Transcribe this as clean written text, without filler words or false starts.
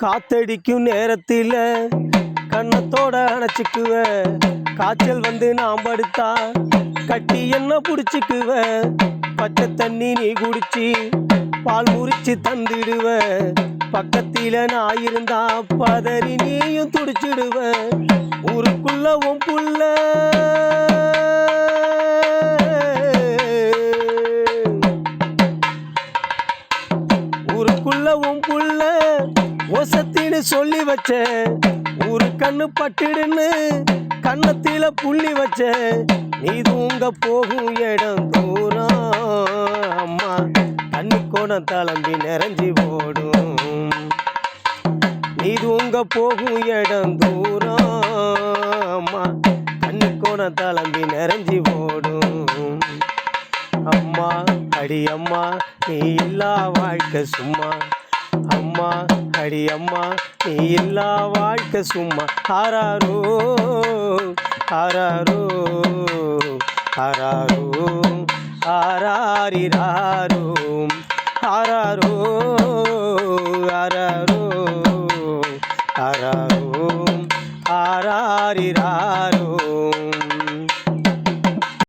காத்தடிக்கும் நேரத்தில் கண்ணத்தோட அணைச்சிக்குவ, காய்ச்சல் வந்து நாம் படுத்தா கட்டி என்ன பிடிச்சிக்குவ, பச்சை தண்ணி நீ குடிச்சு பால் முறிச்சு தந்துடுவ, பக்கத்தில நான் இருந்தா பதறி நீயும் துடிச்சிடுவ, ஊருக்குள்ள உன் புள்ள ஊருக்குள்ள உன் புள்ள ஒசத்தின்னு சொல்லி வச்ச, ஊரு கண்ணு பட்டுடுன்னு கண்ணத்தில புள்ளி வச்ச, நீ தூங்க போகும் இடம் தூரம் அம்மா தண்ணி கோணம் தளம்பி நிறைஞ்சி ஓடும், நீ தூங்க போகும் இடம் தூரம் அம்மா தண்ணி கோணம் தளம்பி நிறைஞ்சி ஓடும். அம்மா அடி அம்மா நீ இல்லா வாழ்க்கை சும்மா, அம்மா அடி அம்மா நீ இல்லா வாழ்க்கை சும்மா, ஆராரோ ஆராரோ ஆராரோ ஆராரிராரோ ஆராரோ ஆராரோ ஆராரோ ஆராரிரா